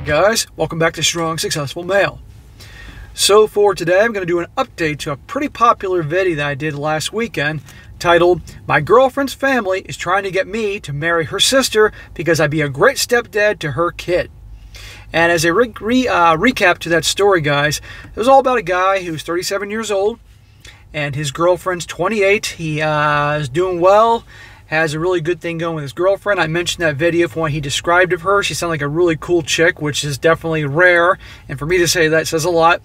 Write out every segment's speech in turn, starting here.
Alright guys, welcome back to Strong Successful Male. So for today I'm going to do an update to a pretty popular video that I did last weekend titled, "My girlfriend's family is trying to get me to marry her sister because I'd be a great stepdad to her kid." And as a recap to that story, guys, it was all about a guy who's 37 years old and his girlfriend's 28. He is doing well, has a really good thing going with his girlfriend. I mentioned that video from what he described of her. She sounded like a really cool chick, which is definitely rare. And for me to say that says a lot.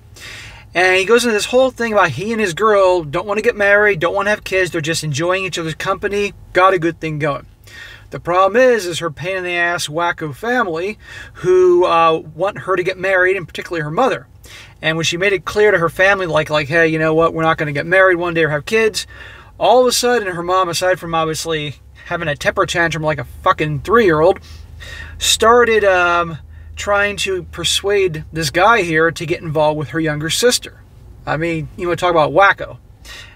And he goes into this whole thing about he and his girl don't want to get married, don't want to have kids. They're just enjoying each other's company. Got a good thing going. The problem is her pain in the ass wacko family who want her to get married, and particularly her mother. And when she made it clear to her family, like, hey, you know what, we're not going to get married one day or have kids, all of a sudden her mom, aside from obviously having a temper tantrum like a fucking 3-year-old, started trying to persuade this guy here to get involved with her younger sister. I mean, you want to talk about wacko.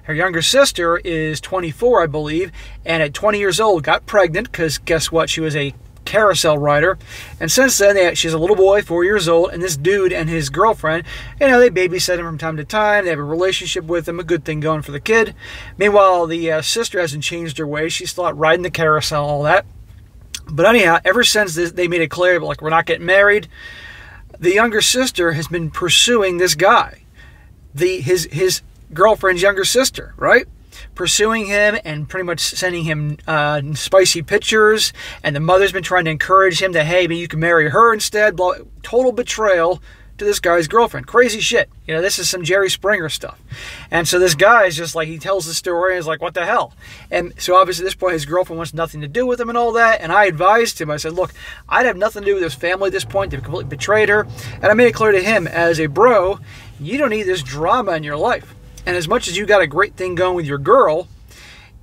Her younger sister is 24, I believe, and at 20 years old got pregnant because guess what? She was a carousel rider. And since then, she's a little boy, 4 years old, and this dude and his girlfriend, they babysit him from time to time. They have a relationship with him, a good thing going for the kid. Meanwhile, the sister hasn't changed her ways. She's still out riding the carousel, all that. But anyhow, ever since they made it clear, like, we're not getting married, the younger sister has been pursuing this guy, his girlfriend's younger sister, right? Pursuing him and pretty much sending him spicy pictures, and the mother's been trying to encourage him that, hey, maybe you can marry her instead. Total betrayal to this guy's girlfriend. Crazy shit. This is some Jerry Springer stuff. And so this guy is just like, he tells the story and is like, what the hell? And so obviously at this point his girlfriend wants nothing to do with him and all that, and I advised him. I said, look, I'd have nothing to do with this family at this point. They've completely betrayed her. And I made it clear to him, as a bro, you don't need this drama in your life. And as much as you got a great thing going with your girl,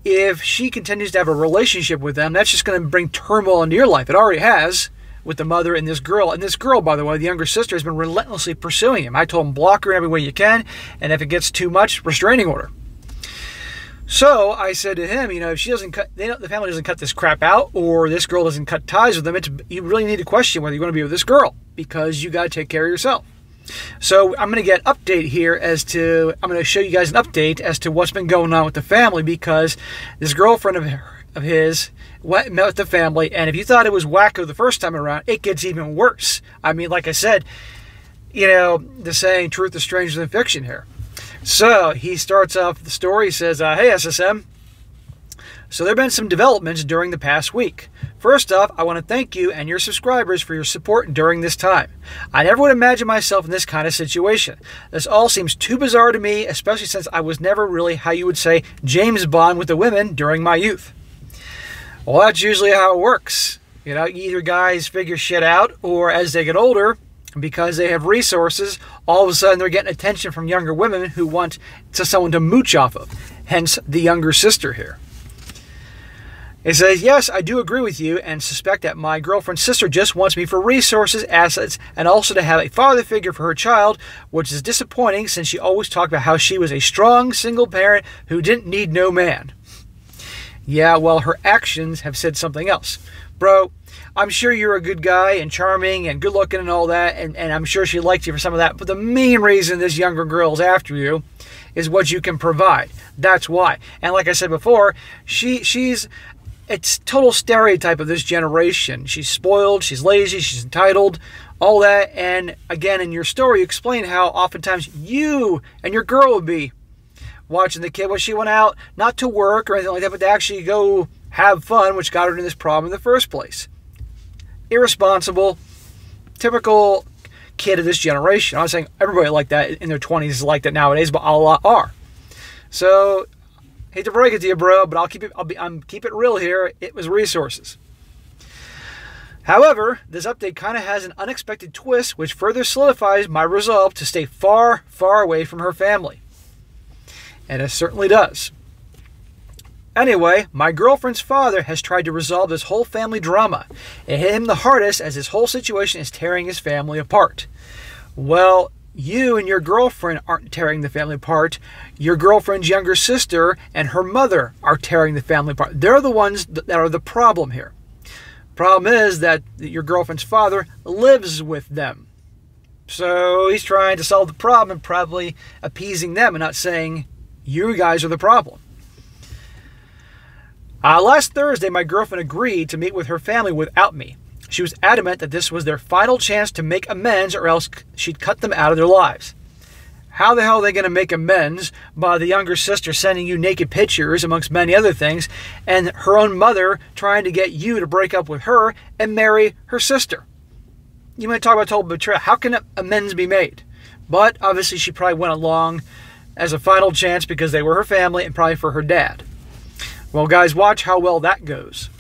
if she continues to have a relationship with them, that's just going to bring turmoil into your life. It already has with the mother and this girl. And this girl, by the way, the younger sister, has been relentlessly pursuing him. I told him, block her in every way you can, and if it gets too much, restraining order. So I said to him, if she doesn't the family doesn't cut this crap out, or this girl doesn't cut ties with them, you really need to question whether you're going to be with this girl, because you got to take care of yourself. So I'm going to get an update here I'm going to show you guys an update as to what's been going on with the family, because this girlfriend of his met with the family, and if you thought it was wacko the first time around, it gets even worse. I mean, like I said, the saying, truth is stranger than fiction here. So he starts off the story, he says, hey SSM, so there have been some developments during the past week. First off, I want to thank you and your subscribers for your support during this time. I never would imagine myself in this kind of situation. This all seems too bizarre to me, especially since I was never really, how you would say, James Bond with the women during my youth. Well, that's usually how it works. Either guys figure shit out, or as they get older, because they have resources, all of a sudden they're getting attention from younger women who want someone to mooch off of. Hence the younger sister here. It says, yes, I do agree with you and suspect that my girlfriend's sister just wants me for resources, assets, and also to have a father figure for her child, which is disappointing since she always talked about how she was a strong single parent who didn't need no man. Yeah, well, her actions have said something else. Bro, I'm sure you're a good guy and charming and good looking and all that, and I'm sure she likes you for some of that, but the main reason this younger girl's after you is what you can provide. That's why. And like I said before, it's total stereotype of this generation. She's spoiled, she's lazy, she's entitled, all that. And again, in your story, you explain how oftentimes you and your girl would be watching the kid when she went out, not to work or anything like that, but to actually go have fun, which got her into this problem in the first place. Irresponsible, typical kid of this generation. I'm not saying everybody like that in their 20s is like that nowadays, but a lot are. So, hate to break it to you, bro, but I'm keep it real here. It was resources. However, this update kind of has an unexpected twist, which further solidifies my resolve to stay far, far away from her family. And it certainly does. Anyway, my girlfriend's father has tried to resolve this whole family drama. It hit him the hardest as this whole situation is tearing his family apart. Well, you and your girlfriend aren't tearing the family apart. Your girlfriend's younger sister and her mother are tearing the family apart. They're the ones that are the problem here. Problem is that your girlfriend's father lives with them. So he's trying to solve the problem and probably appeasing them and not saying, you guys are the problem. Last Thursday, my girlfriend agreed to meet with her family without me. She was adamant that this was their final chance to make amends or else she'd cut them out of their lives. How the hell are they going to make amends by the younger sister sending you naked pictures, amongst many other things, and her own mother trying to get you to break up with her and marry her sister? You might talk about total betrayal. How can amends be made? But obviously she probably went along as a final chance because they were her family and probably for her dad. Well, guys, watch how well that goes.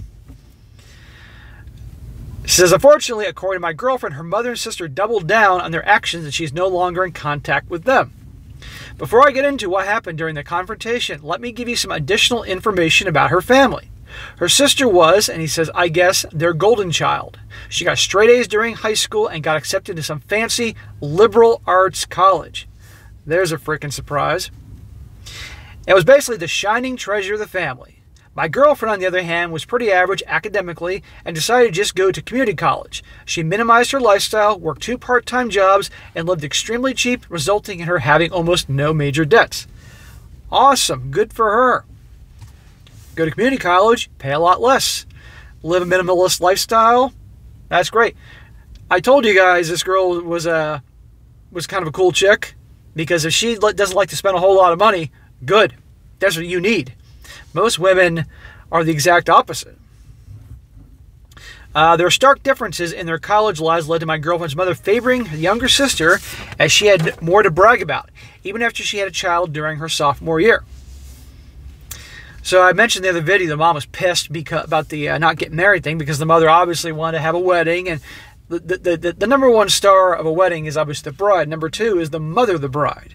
She says, unfortunately, according to my girlfriend, her mother and sister doubled down on their actions and she's no longer in contact with them. Before I get into what happened during the confrontation, let me give you some additional information about her family. Her sister was, and he says, I guess, their golden child. She got straight A's during high school and got accepted to some fancy liberal arts college. There's a freaking surprise. It was basically the shining treasure of the family. My girlfriend, on the other hand, was pretty average academically and decided to just go to community college. She minimized her lifestyle, worked 2 part-time jobs, and lived extremely cheap, resulting in her having almost no major debts. Awesome. Good for her. Go to community college, pay a lot less. Live a minimalist lifestyle. That's great. I told you guys this girl was kind of a cool chick, because if she doesn't like to spend a whole lot of money, good. That's what you need. Most women are the exact opposite. There are stark differences in their college lives led to my girlfriend's mother favoring her younger sister as she had more to brag about, even after she had a child during her sophomore year. So I mentioned in the other video the mom was pissed about the not getting married thing because the mother obviously wanted to have a wedding, and the number one star of a wedding is obviously the bride. Number 2 is the mother of the bride.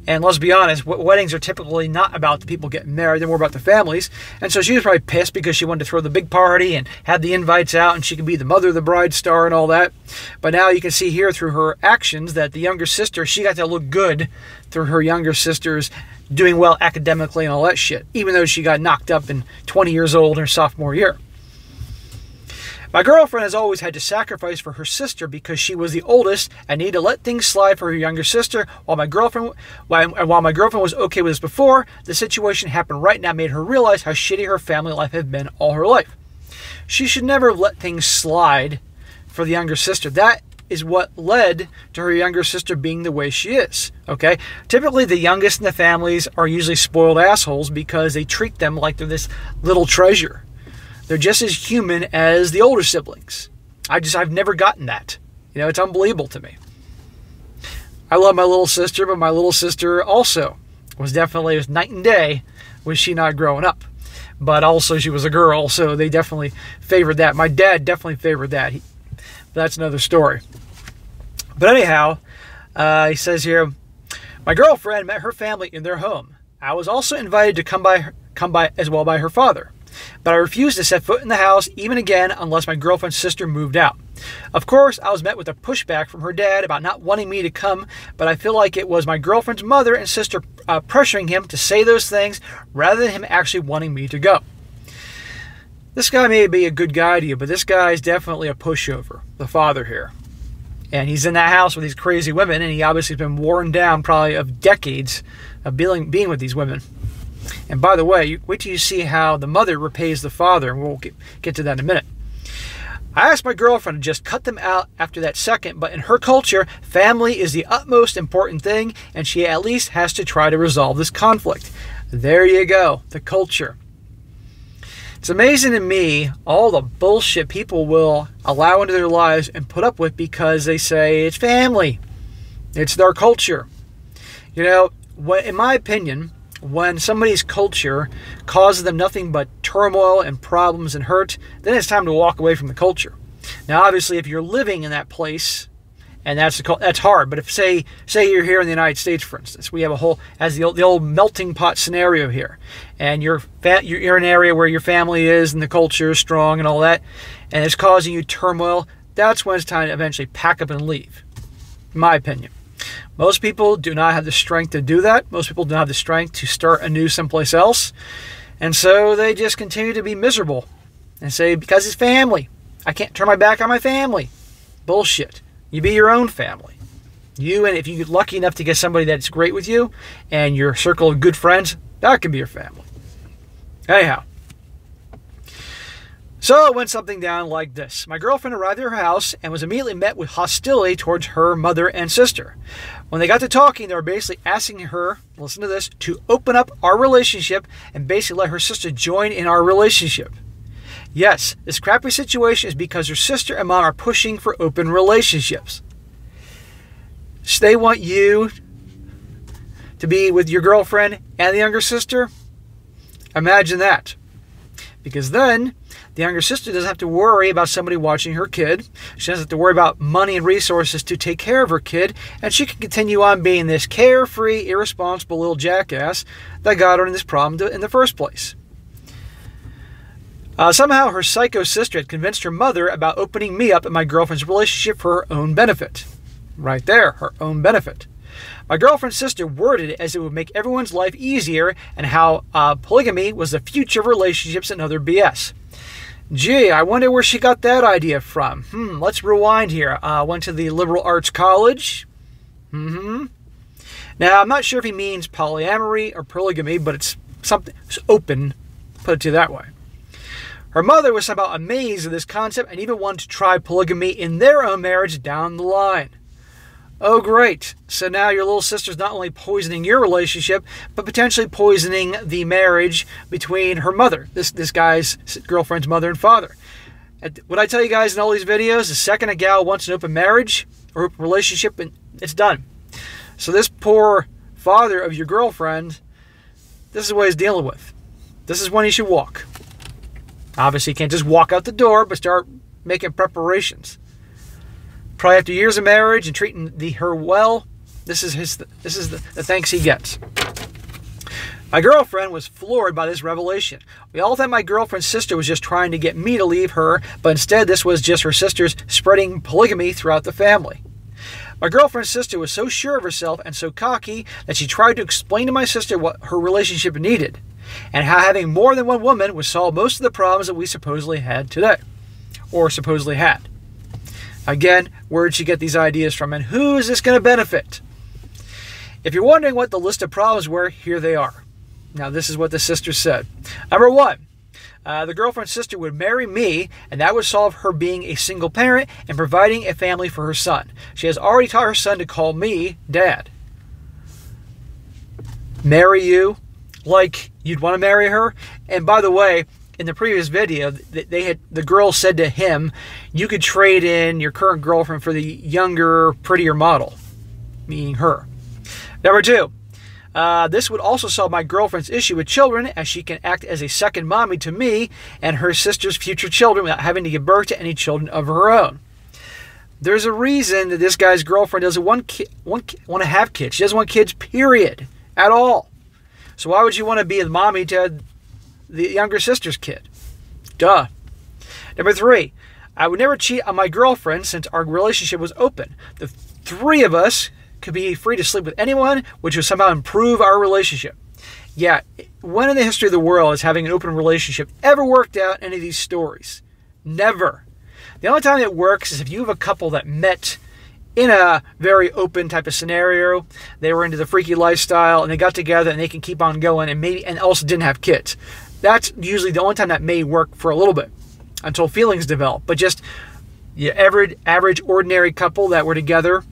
And let's be honest, weddings are typically not about the people getting married. They're more about the families. And so she was probably pissed because she wanted to throw the big party and have the invites out and she could be the mother of the bride star and all that. But now you can see here through her actions that the younger sister, she got to look good through her younger sister's doing well academically and all that shit, even though she got knocked up in 20 years old in her sophomore year. My girlfriend has always had to sacrifice for her sister because she was the oldest and needed to let things slide for her younger sister. While my girlfriend was okay with this before, the situation happened right now made her realize how shitty her family life had been all her life. She should never have let things slide for the younger sister. That is what led to her younger sister being the way she is. Okay? Typically, the youngest in the families are usually spoiled assholes because they treat them like they're this little treasure. They're just as human as the older siblings. I've never gotten that. You know, it's unbelievable to me. I love my little sister, but my little sister also was night and day was she not growing up. But also she was a girl, so they definitely favored that. My dad definitely favored that. That's another story. But anyhow, he says here, my girlfriend met her family in their home. I was also invited to come by as well by her father. But I refused to set foot in the house even again unless my girlfriend's sister moved out. Of course, I was met with a pushback from her dad about not wanting me to come, but I feel like it was my girlfriend's mother and sister pressuring him to say those things rather than him actually wanting me to go. This guy may be a good guy to you, but this guy is definitely a pushover, the father here. And he's in that house with these crazy women, and he obviously has been worn down probably of decades of being with these women. And by the way, wait till you see how the mother repays the father, and we'll get to that in a minute. I asked my girlfriend to just cut them out after that second, but in her culture, family is the utmost important thing, and she at least has to try to resolve this conflict. There you go, the culture. It's amazing to me all the bullshit people will allow into their lives and put up with because they say it's family. It's their culture. You know, in my opinion, when somebody's culture causes them nothing but turmoil and problems and hurt, then it's time to walk away from the culture. Now, obviously, if you're living in that place, and that's hard. But if say you're here in the United States, for instance, we have a whole the old melting pot scenario here, and you're in an area where your family is and the culture is strong and all that, and it's causing you turmoil. That's when it's time to eventually pack up and leave. In my opinion. Most people do not have the strength to do that. Most people don't have the strength to start anew someplace else. And so they just continue to be miserable and say, because it's family. I can't turn my back on my family. Bullshit. You be your own family. You, and if you're lucky enough to get somebody that's great with you and your circle of good friends, that can be your family. Anyhow. So it went something down like this. My girlfriend arrived at her house and was immediately met with hostility towards her mother and sister. When they got to talking, they were basically asking her, listen to this, to open up our relationship and basically let her sister join in our relationship. Yes, this crappy situation is because her sister and mom are pushing for open relationships. So they want you to be with your girlfriend and the younger sister? Imagine that. Because then the younger sister doesn't have to worry about somebody watching her kid. She doesn't have to worry about money and resources to take care of her kid. And she can continue on being this carefree, irresponsible little jackass that got her in this problem in the first place. Somehow her psycho sister had convinced her mother about opening me up in my girlfriend's relationship for her own benefit. Right there, her own benefit. My girlfriend's sister worded it as it would make everyone's life easier and how polygamy was the future of relationships and other BS. Gee, I wonder where she got that idea from. Let's rewind here. Went to the liberal arts college. Now, I'm not sure if he means polyamory or polygamy, but it's something it's open, put it to you that way. Her mother was somehow amazed at this concept and even wanted to try polygamy in their own marriage down the line. Oh, great. So now your little sister's not only poisoning your relationship, but potentially poisoning the marriage between her mother, this guy's girlfriend's mother and father. What I tell you guys in all these videos, the second a gal wants an open marriage or open relationship, it's done. So this poor father of your girlfriend, this is what he's dealing with. This is when he should walk. Obviously, you can't just walk out the door, but start making preparations. Probably after years of marriage and treating her well, this is the thanks he gets. My girlfriend was floored by this revelation. We all thought my girlfriend's sister was just trying to get me to leave her, but instead this was just her sister's spreading polygamy throughout the family. My girlfriend's sister was so sure of herself and so cocky that she tried to explain to my sister what her relationship needed, and how having more than one woman would solve most of the problems that we supposedly had today, or supposedly had. Again, where did she get these ideas from, and who is this going to benefit? If you're wondering what the list of problems were, here they are. Now, this is what the sister said. Number one, the girlfriend's sister would marry me, and that would solve her being a single parent and providing a family for her son. She has already taught her son to call me Dad. Marry you like you'd want to marry her? And by the way, in the previous video, the girl said to him, you could trade in your current girlfriend for the younger, prettier model, meaning her. Number two, this would also solve my girlfriend's issue with children, as she can act as a second mommy to me and her sister's future children without having to give birth to any children of her own. There's a reason that this guy's girlfriend doesn't want to have kids. She doesn't want kids, period, at all. So why would you want to be a mommy to the younger sister's kid? Duh. Number three, I would never cheat on my girlfriend since our relationship was open. The three of us could be free to sleep with anyone, which would somehow improve our relationship. Yeah, when in the history of the world has having an open relationship ever worked out any of these stories? Never. The only time it works is if you have a couple that met in a very open type of scenario. They were into the freaky lifestyle and they got together and they can keep on going and also didn't have kids. That's usually the only time that may work for a little bit until feelings develop. But just your average ordinary couple that were together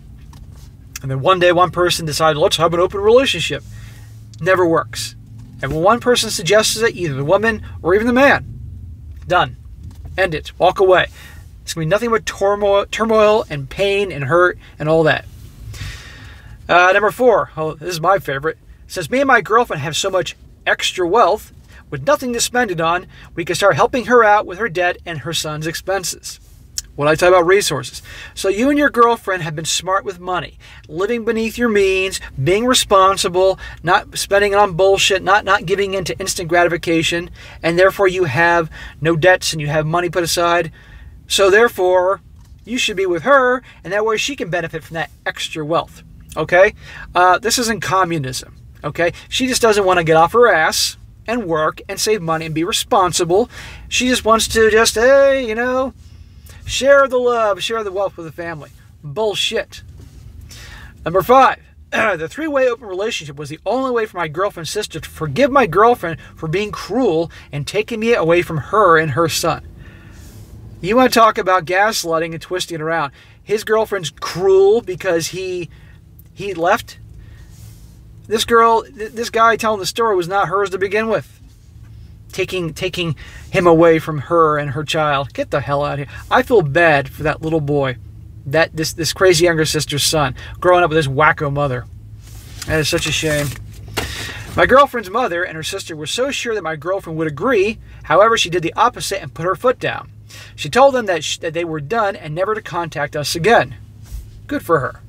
and then one day one person decided, let's have an open relationship. Never works. And when one person suggests it, either the woman or even the man, done. End it. Walk away. It's going to be nothing but turmoil and pain and hurt and all that. Number four. Oh, this is my favorite. Since me and my girlfriend have so much extra wealth, with nothing to spend it on, we can start helping her out with her debt and her son's expenses. What I talk about resources. So you and your girlfriend have been smart with money, living beneath your means, being responsible, not spending it on bullshit, not giving in to instant gratification, and therefore you have no debts and you have money put aside. So therefore, you should be with her, and that way she can benefit from that extra wealth. Okay? This isn't communism. Okay? She just doesn't want to get off her ass and work and save money and be responsible. She just wants to hey, Share the love, share the wealth with the family. Bullshit. Number 5. The 3-way open relationship was the only way for my girlfriend's sister to forgive my girlfriend for being cruel and taking me away from her and her son. You want to talk about gaslighting and twisting it around. His girlfriend's cruel because he left. This guy telling the story was not hers to begin with. Taking him away from her and her child. Get the hell out of here. I feel bad for that little boy. This crazy younger sister's son growing up with this wacko mother. That is such a shame. My girlfriend's mother and her sister were so sure that my girlfriend would agree. However, she did the opposite and put her foot down. She told them that they were done and never to contact us again. Good for her.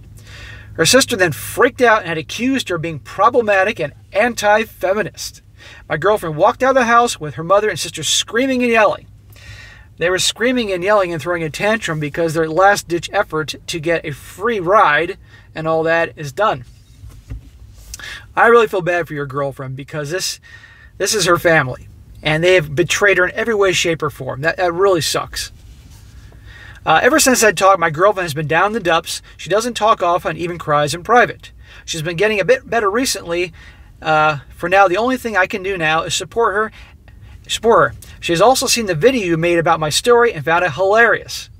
Her sister then freaked out and had accused her of being problematic and anti-feminist. My girlfriend walked out of the house with her mother and sister screaming and yelling. They were screaming and yelling and throwing a tantrum because their last-ditch effort to get a free ride and all that is done. I really feel bad for your girlfriend because this is her family. And they have betrayed her in every way, shape, or form. That really sucks. Ever since that talk, my girlfriend has been down in the dumps. She doesn't talk often, even cries in private. She's been getting a bit better recently. For now, the only thing I can do now is support her. She has also seen the video you made about my story and found it hilarious.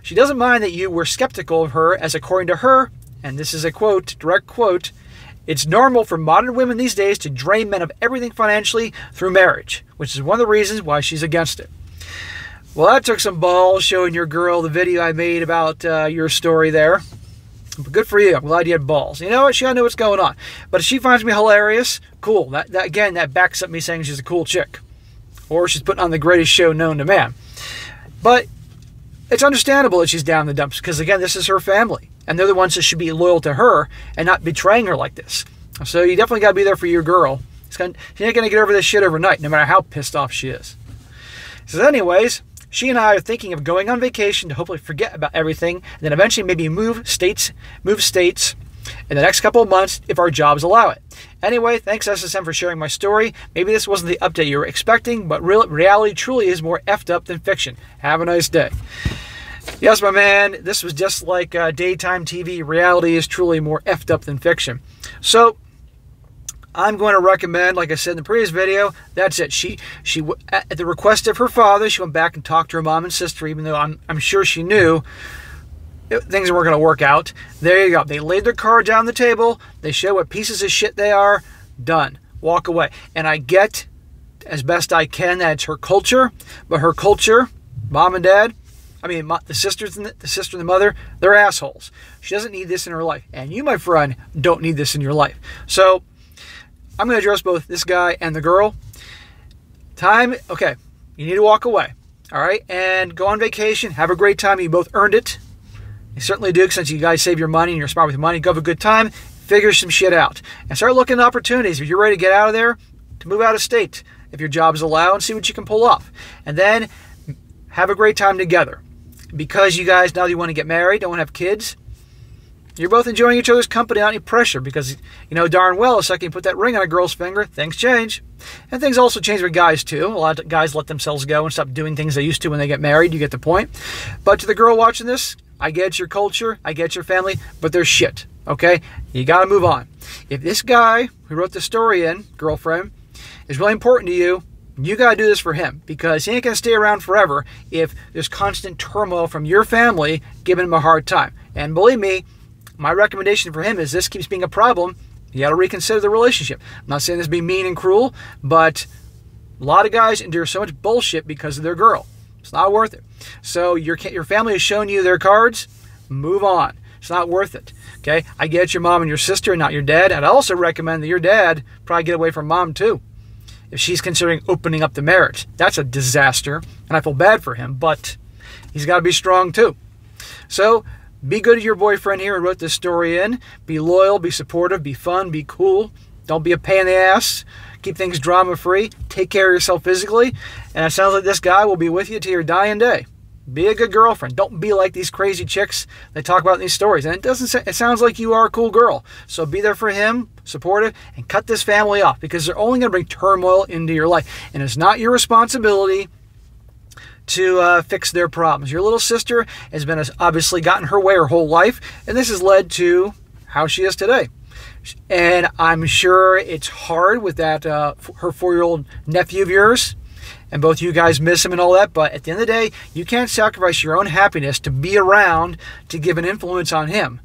She doesn't mind that you were skeptical of her, as according to her, and this is a quote, direct quote, "It's normal for modern women these days to drain men of everything financially through marriage," which is one of the reasons why she's against it. Well, that took some balls showing your girl the video I made about your story there. But good for you. I'm glad you had balls. You know what? She ought to know what's going on. But if she finds me hilarious, cool. That backs up me saying she's a cool chick. Or she's putting on the greatest show known to man. But it's understandable that she's down in the dumps because, again, this is her family. And they're the ones that should be loyal to her and not betraying her like this. So you definitely got to be there for your girl. She's not going to get over this shit overnight, no matter how pissed off she is. So anyways, she and I are thinking of going on vacation to hopefully forget about everything and then eventually maybe move states in the next couple of months if our jobs allow it. Anyway, thanks SSM for sharing my story. Maybe this wasn't the update you were expecting, but reality truly is more effed up than fiction. Have a nice day. Yes, my man, this was just like daytime TV. Reality is truly more effed up than fiction. So I'm going to recommend, like I said in the previous video, that's it. She at the request of her father, she went back and talked to her mom and sister, even though I'm sure she knew things weren't going to work out. There you go. They laid their cards down on the table. They show what pieces of shit they are. Done. Walk away. And I get, as best I can, that it's her culture. But her culture, mom and dad, the sister and the mother, they're assholes. She doesn't need this in her life. And you, my friend, don't need this in your life. So I'm going to address both this guy and the girl. Okay, you need to walk away. All right? And go on vacation. Have a great time. You both earned it. You certainly do, since you guys save your money and you're smart with your money. Go have a good time. Figure some shit out. And start looking at opportunities. If you're ready to get out of there, to move out of state, if your job is allowed, and see what you can pull off. And then have a great time together. Because you guys, now that you want to get married, don't want to have kids, you're both enjoying each other's company without any pressure. Because you know darn well, the second you put that ring on a girl's finger, things change. And things also change with guys too. A lot of guys let themselves go and stop doing things they used to when they get married. You get the point. But to the girl watching this, I get your culture, I get your family, but they're shit, okay? You got to move on. If this guy who wrote the story in, girlfriend, is really important to you, you got to do this for him because he ain't going to stay around forever if there's constant turmoil from your family giving him a hard time. And believe me, my recommendation for him is this keeps being a problem. You got to reconsider the relationship. I'm not saying this be mean and cruel, but a lot of guys endure so much bullshit because of their girl. It's not worth it. So your family has shown you their cards. Move on. It's not worth it. Okay? I get your mom and your sister and not your dad. I'd also recommend that your dad probably get away from mom too. If she's considering opening up the marriage. That's a disaster. And I feel bad for him. But he's got to be strong too. So be good to your boyfriend here who wrote this story in. Be loyal. Be supportive. Be fun. Be cool. Don't be a pain in the ass. Keep things drama-free. Take care of yourself physically. And it sounds like this guy will be with you to your dying day. Be a good girlfriend. Don't be like these crazy chicks they talk about in these stories. And it sounds like you are a cool girl. So be there for him, supportive, and cut this family off because they're only going to bring turmoil into your life. And it's not your responsibility to fix their problems. Your little sister has been obviously gotten her way her whole life, and this has led to how she is today. And I'm sure it's hard with that her 4-year-old nephew of yours, and both you guys miss him and all that, but at the end of the day, you can't sacrifice your own happiness to be around to give an influence on him.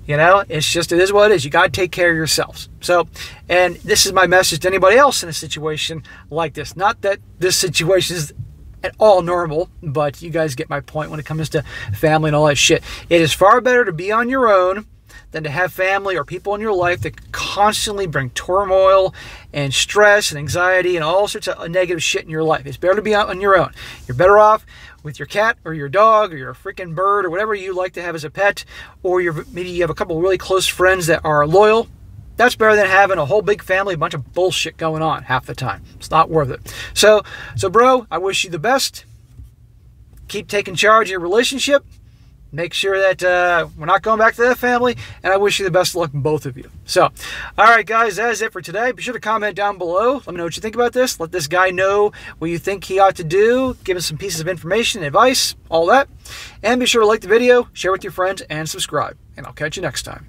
You know, it is what it is. You got to take care of yourselves. So, and this is my message to anybody else in a situation like this. Not that this situation is at all normal, but you guys get my point when it comes to family and all that shit. It is far better to be on your own than to have family or people in your life that constantly bring turmoil and stress and anxiety and all sorts of negative shit in your life. It's better to be out on your own. You're better off with your cat or your dog or your freaking bird or whatever you like to have as a pet, or maybe you have a couple of really close friends that are loyal. That's better than having a whole big family, a bunch of bullshit going on half the time. It's not worth it. So bro, I wish you the best. Keep taking charge of your relationship. Make sure that we're not going back to that family, and I wish you the best of luck, both of you. So, all right, guys, that is it for today. Be sure to comment down below. Let me know what you think about this. Let this guy know what you think he ought to do. Give us some pieces of information, advice, all that. And be sure to like the video, share with your friends, and subscribe. And I'll catch you next time.